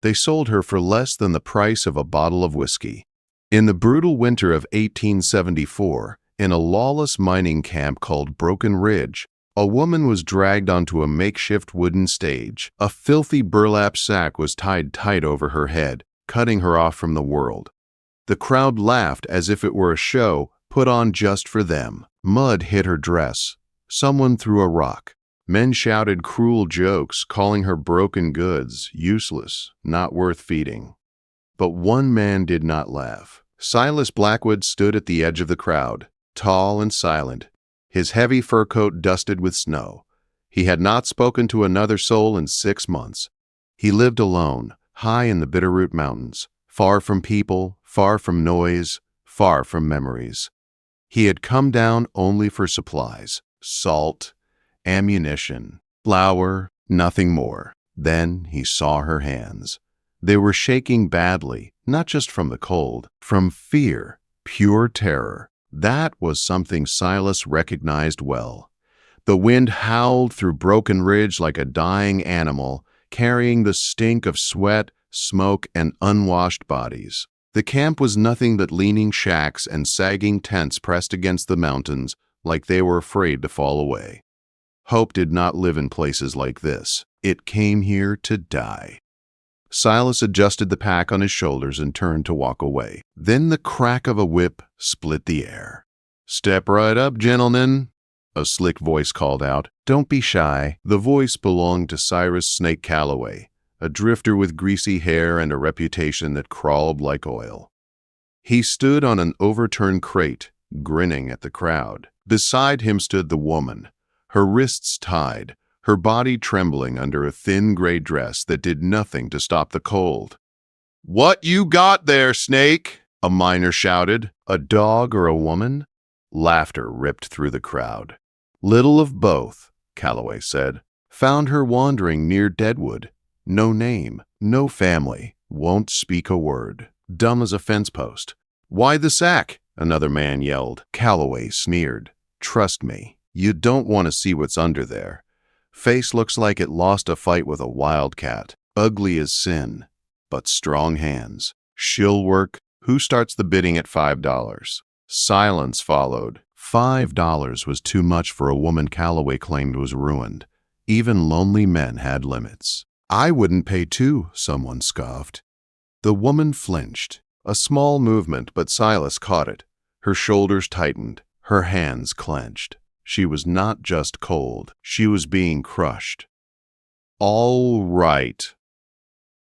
They sold her for less than the price of a bottle of whiskey. In the brutal winter of 1874, in a lawless mining camp called Broken Ridge, a woman was dragged onto a makeshift wooden stage. A filthy burlap sack was tied tight over her head, cutting her off from the world. The crowd laughed as if it were a show put on just for them. Mud hit her dress. Someone threw a rock. Men shouted cruel jokes, calling her broken goods, useless, not worth feeding. But one man did not laugh. Silas Blackwood stood at the edge of the crowd, tall and silent, his heavy fur coat dusted with snow. He had not spoken to another soul in 6 months. He lived alone, high in the Bitterroot Mountains, far from people, far from noise, far from memories. He had come down only for supplies, salt, ammunition, flour, nothing more. Then he saw her hands. They were shaking badly, not just from the cold, from fear, pure terror. That was something Silas recognized well. The wind howled through Broken Ridge like a dying animal, carrying the stink of sweat, smoke, and unwashed bodies. The camp was nothing but leaning shacks and sagging tents pressed against the mountains like they were afraid to fall away. Hope did not live in places like this. It came here to die. Silas adjusted the pack on his shoulders and turned to walk away. Then the crack of a whip split the air. "Step right up, gentlemen," a slick voice called out. "Don't be shy." The voice belonged to Cyrus Snake Calloway, a drifter with greasy hair and a reputation that crawled like oil. He stood on an overturned crate, grinning at the crowd. Beside him stood the woman, her wrists tied, her body trembling under a thin gray dress that did nothing to stop the cold. "What you got there, Snake?" a miner shouted. "A dog or a woman?" Laughter ripped through the crowd. "Little of both," Calloway said. "Found her wandering near Deadwood. No name, no family, won't speak a word. Dumb as a fence post." "Why the sack?" another man yelled. Calloway sneered. "Trust me, you don't want to see what's under there. Face looks like it lost a fight with a wildcat. Ugly as sin, but strong hands. She'll work. Who starts the bidding at $5? Silence followed. $5 was too much for a woman Calloway claimed was ruined. Even lonely men had limits. "I wouldn't pay $2, someone scoffed. The woman flinched. A small movement, but Silas caught it. Her shoulders tightened. Her hands clenched. She was not just cold. She was being crushed. "All right,"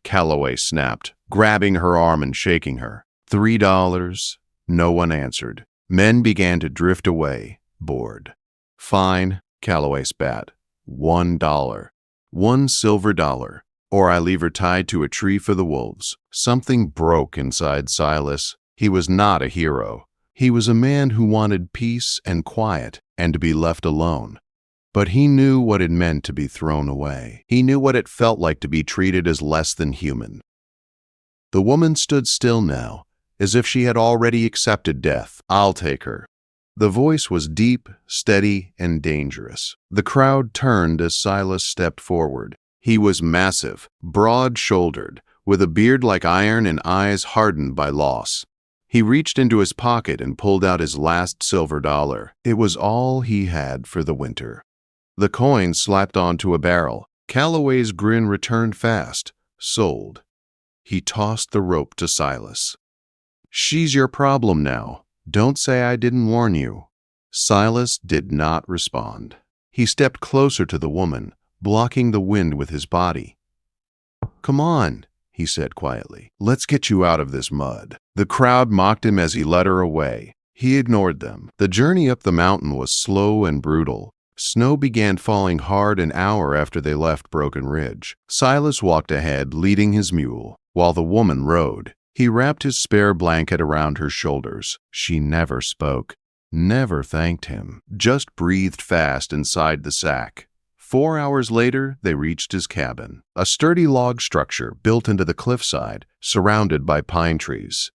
Calloway snapped, grabbing her arm and shaking her. $3. No one answered. Men began to drift away, bored. "Fine," Calloway spat. $1. $1 silver dollar. Or I leave her tied to a tree for the wolves. Something broke inside Silas. He was not a hero. He was a man who wanted peace and quiet and to be left alone. But he knew what it meant to be thrown away. He knew what it felt like to be treated as less than human. The woman stood still now, as if she had already accepted death. "I'll take her." The voice was deep, steady, and dangerous. The crowd turned as Silas stepped forward. He was massive, broad-shouldered, with a beard like iron and eyes hardened by loss. He reached into his pocket and pulled out his last silver dollar. It was all he had for the winter. The coin slapped onto a barrel. Calloway's grin returned fast. Sold. He tossed the rope to Silas. "She's your problem now. Don't say I didn't warn you." Silas did not respond. He stepped closer to the woman, blocking the wind with his body. "Come on," he said quietly. "Let's get you out of this mud." The crowd mocked him as he led her away. He ignored them. The journey up the mountain was slow and brutal. Snow began falling hard an hour after they left Broken Ridge. Silas walked ahead, leading his mule, while the woman rode. He wrapped his spare blanket around her shoulders. She never spoke, never thanked him, just breathed fast inside the sack. 4 hours later, they reached his cabin, a sturdy log structure built into the cliffside, surrounded by pine trees.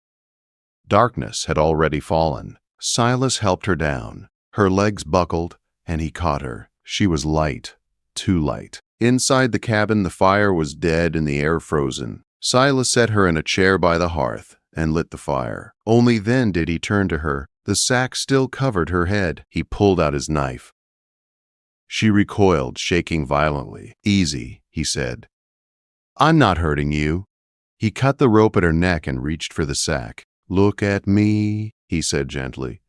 Darkness had already fallen. Silas helped her down. Her legs buckled, and he caught her. She was light, too light. Inside the cabin, the fire was dead and the air frozen. Silas set her in a chair by the hearth and lit the fire. Only then did he turn to her. The sack still covered her head. He pulled out his knife. She recoiled, shaking violently. "Easy," he said. "I'm not hurting you." He cut the rope at her neck and reached for the sack. "Look at me," he said gently.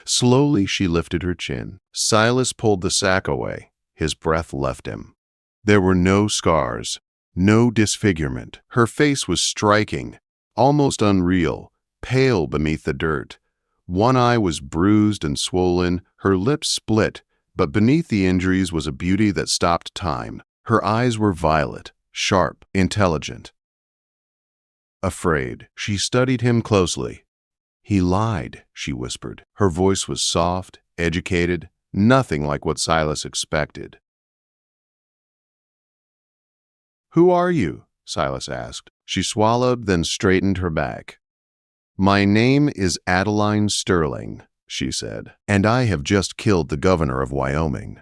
Slowly she lifted her chin. Silas pulled the sack away. His breath left him. There were no scars, no disfigurement. Her face was striking, almost unreal, pale beneath the dirt. One eye was bruised and swollen, her lips split, but beneath the injuries was a beauty that stopped time. Her eyes were violet, sharp, intelligent. Afraid, she studied him closely. "He lied," she whispered. Her voice was soft, educated, nothing like what Silas expected. "Who are you?" Silas asked. She swallowed, then straightened her back. "My name is Adeline Sterling," she said, "and I have just killed the governor of Wyoming."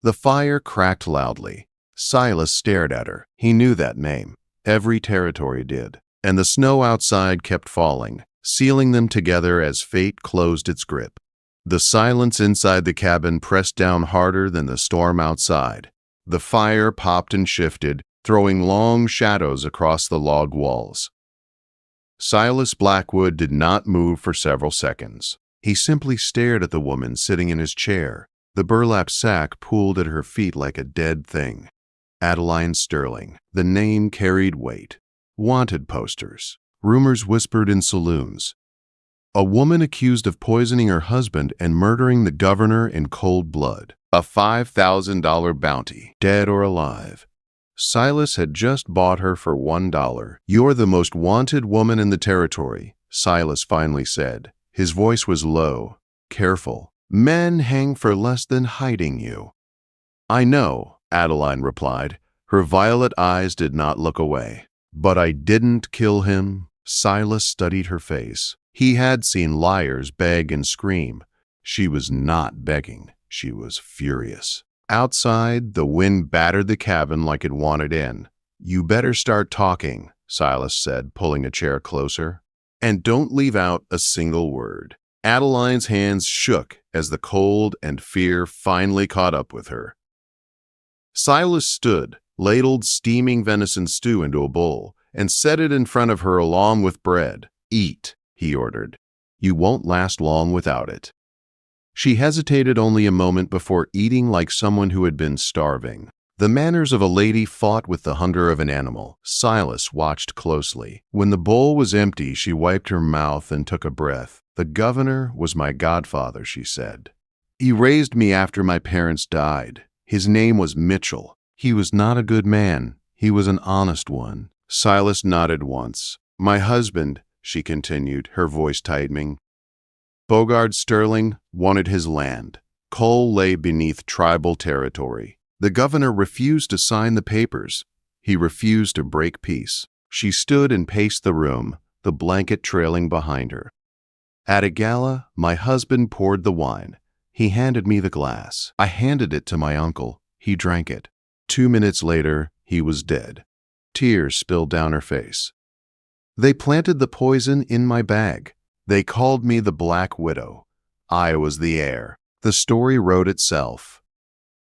The fire cracked loudly. Silas stared at her. He knew that name. Every territory did. And the snow outside kept falling, sealing them together as fate closed its grip. The silence inside the cabin pressed down harder than the storm outside. The fire popped and shifted, throwing long shadows across the log walls. Silas Blackwood did not move for several seconds. He simply stared at the woman sitting in his chair. The burlap sack pooled at her feet like a dead thing. Adeline Sterling. The name carried weight. Wanted posters. Rumors whispered in saloons. A woman accused of poisoning her husband and murdering the governor in cold blood. A $5,000 bounty, dead or alive. Silas had just bought her for $1. "You're the most wanted woman in the territory," Silas finally said. His voice was low, careful. "Men hang for less than hiding you." "I know," Adeline replied. Her violet eyes did not look away. "But I didn't kill him." Silas studied her face. He had seen liars beg and scream. She was not begging. She was furious. Outside, the wind battered the cabin like it wanted in. "You better start talking," Silas said, pulling a chair closer. "And don't leave out a single word." Adeline's hands shook as the cold and fear finally caught up with her. Silas stood, ladled steaming venison stew into a bowl, and set it in front of her along with bread. "Eat," he ordered. "You won't last long without it." She hesitated only a moment before eating like someone who had been starving. The manners of a lady fought with the hunger of an animal. Silas watched closely. When the bowl was empty, she wiped her mouth and took a breath. "The governor was my godfather," she said. "He raised me after my parents died. His name was Mitchell. He was not a good man. He was an honest one." Silas nodded once. "My husband," she continued, her voice tightening, "Bogard Sterling, wanted his land. Coal lay beneath tribal territory. The governor refused to sign the papers. He refused to break peace." She stood and paced the room, the blanket trailing behind her. "At a gala, my husband poured the wine. He handed me the glass. I handed it to my uncle. He drank it. 2 minutes later, he was dead." Tears spilled down her face. "They planted the poison in my bag. They called me the Black Widow. I was the heir." The story wrote itself.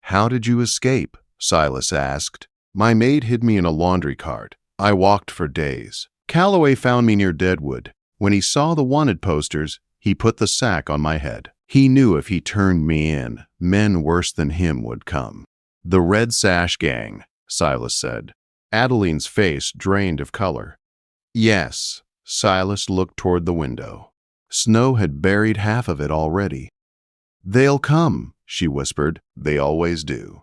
"How did you escape?" Silas asked. "My maid hid me in a laundry cart. I walked for days. Calloway found me near Deadwood. When he saw the wanted posters, he put the sack on my head. He knew if he turned me in, men worse than him would come." "The Red Sash Gang," Silas said. Adeline's face drained of color. "Yes." Silas looked toward the window. Snow had buried half of it already. "They'll come," she whispered. "They always do."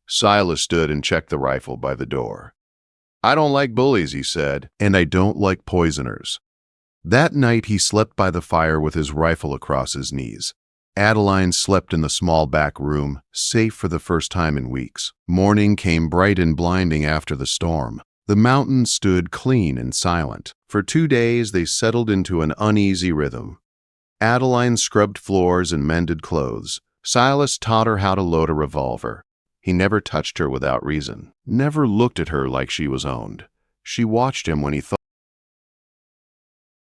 Silas stood and checked the rifle by the door. "I don't like bullies," he said, "and I don't like poisoners." That night he slept by the fire with his rifle across his knees. Adeline slept in the small back room, safe for the first time in weeks. Morning came bright and blinding after the storm. The mountains stood clean and silent. For 2 days they settled into an uneasy rhythm. Adeline scrubbed floors and mended clothes. Silas taught her how to load a revolver. He never touched her without reason, never looked at her like she was owned. She watched him when he thought